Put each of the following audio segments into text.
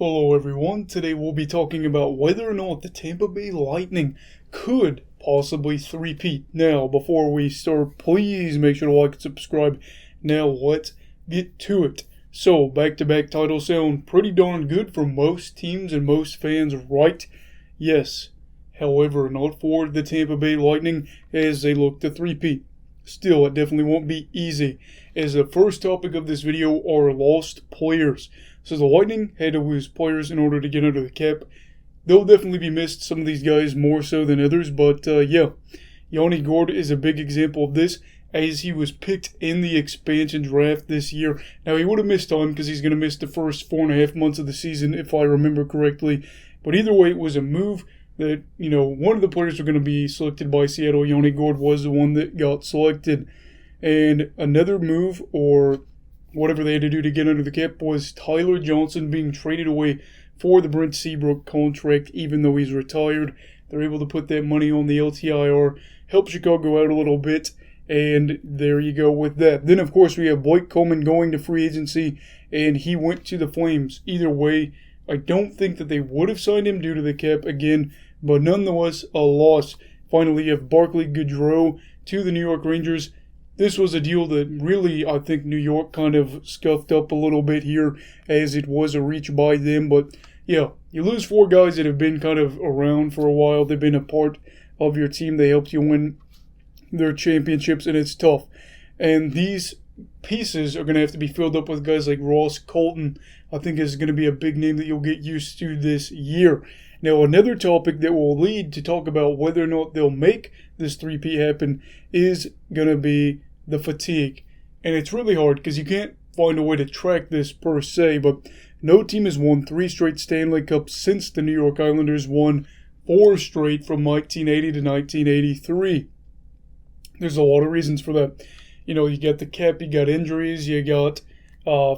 Hello everyone, today we'll be talking about whether or not the Tampa Bay Lightning could possibly three-peat. Now, before we start, please make sure to like and subscribe. Now let's get to it. So, back-to-back titles sound pretty darn good for most teams and most fans, right? Yes. However, not for the Tampa Bay Lightning as they look to three-peat. Still, it definitely won't be easy, as the first topic of this video are lost players. So the Lightning had to lose players in order to get under the cap. They'll definitely be missed, some of these guys more so than others, but yeah. Yanni Gourde is a big example of this, as he was picked in the expansion draft this year. Now, he would have missed time because he's going to miss the first 4.5 months of the season, if I remember correctly. But either way, it was a move that, one of the players were going to be selected by Seattle. Yanni Gourde was the one that got selected. And another move, or whatever they had to do to get under the cap, was Tyler Johnson being traded away for the Brent Seabrook contract, even though he's retired. They're able to put that money on the LTIR, help Chicago out a little bit, and there you go with that. Then, of course, we have Blake Coleman going to free agency, and he went to the Flames. Either way, I don't think that they would have signed him due to the cap again, but nonetheless, a loss. Finally, you have Barclay Goodrow to the New York Rangers. This was a deal that really, I think, New York kind of scuffed up a little bit here, as it was a reach by them. But yeah, you lose 4 guys that have been kind of around for a while. They've been a part of your team. They helped you win their championships, and it's tough. And these pieces are going to have to be filled up with guys like Ross Colton. I think is going to be a big name that you'll get used to this year. Now, another topic that will lead to talk about whether or not they'll make this 3P happen is going to be the fatigue. And it's really hard because you can't find a way to track this per se, but no team has won 3 straight Stanley Cups since the New York Islanders won 4 straight from 1980 to 1983. There's a lot of reasons for that. You got the cap, you got injuries, you got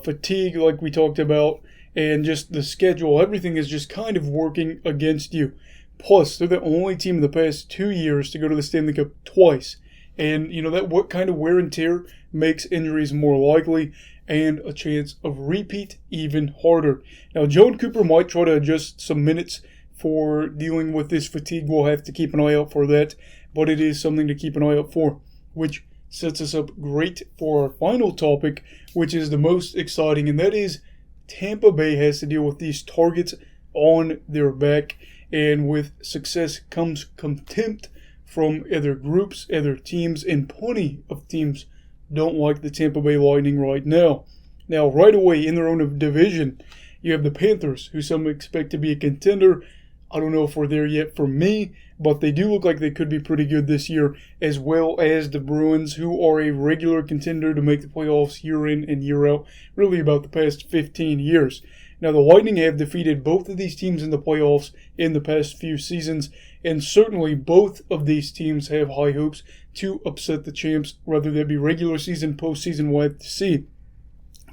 fatigue like we talked about, and just the schedule. Everything is just kind of working against you. Plus, they're the only team in the past 2 years to go to the Stanley Cup twice. And, that what kind of wear and tear makes injuries more likely and a chance of repeat even harder. Now, Joan Cooper might try to adjust some minutes for dealing with this fatigue. We'll have to keep an eye out for that, but it is something to keep an eye out for, which sets us up great for our final topic, which is the most exciting, and that is Tampa Bay has to deal with these targets on their back, and with success comes contempt from other groups, other teams, and plenty of teams don't like the Tampa Bay Lightning right now. Now, right away in their own division, you have the Panthers, who some expect to be a contender. I don't know if we're there yet for me, but they do look like they could be pretty good this year, as well as the Bruins, who are a regular contender to make the playoffs year in and year out, really about the past 15 years. Now, the Lightning have defeated both of these teams in the playoffs in the past few seasons, and certainly both of these teams have high hopes to upset the champs, whether that be regular season, postseason, we'll have to see.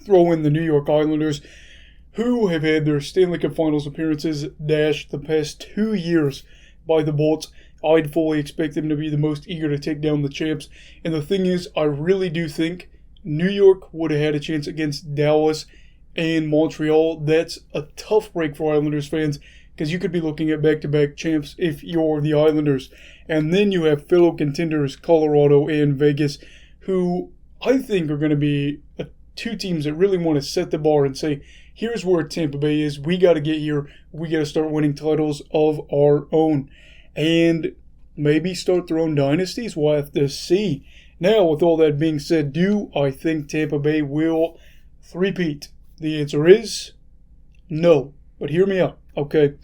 Throw in the New York Islanders, who have had their Stanley Cup Finals appearances dashed the past 2 years by the Bolts. I'd fully expect them to be the most eager to take down the champs. And the thing is, I really do think New York would have had a chance against Dallas and Montreal. That's a tough break for Islanders fans, because you could be looking at back-to-back champs if you're the Islanders. And then you have fellow contenders Colorado and Vegas, who I think are going to be 2 teams that really want to set the bar and say, here's where Tampa Bay is. We got to get here. We got to start winning titles of our own. And maybe start their own dynasties. We'll have to see. Now, with all that being said, do I think Tampa Bay will three-peat? The answer is no. But hear me out, okay?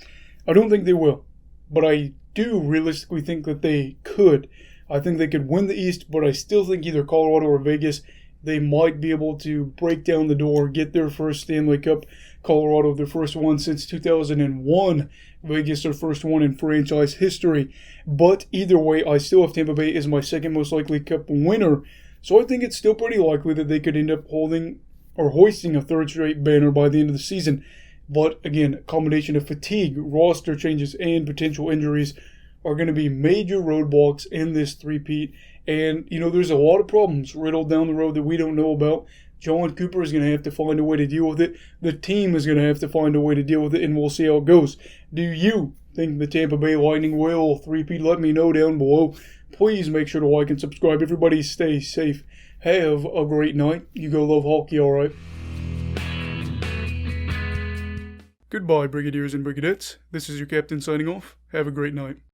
I don't think they will. But I do realistically think that they could. I think they could win the East, but I still think either Colorado or Vegas, they might be able to break down the door, get their first Stanley Cup. Colorado, their first one since 2001. Vegas, their first one in franchise history. But either way, I still have Tampa Bay as my second most likely Cup winner. So I think it's still pretty likely that they could end up holding or hoisting a 3rd straight banner by the end of the season. But again, a combination of fatigue, roster changes, and potential injuries are going to be major roadblocks in this three-peat. And, there's a lot of problems riddled down the road that we don't know about John Cooper is going to have to find a way to deal with it. The team is going to have to find a way to deal with it, and we'll see how it goes. Do you think the Tampa Bay Lightning will three-peat? Let me know down below. Please make sure to like and subscribe. Everybody stay safe. Have a great night. You go love hockey, all right? Goodbye, Brigadiers and Brigadettes. This is your captain signing off. Have a great night.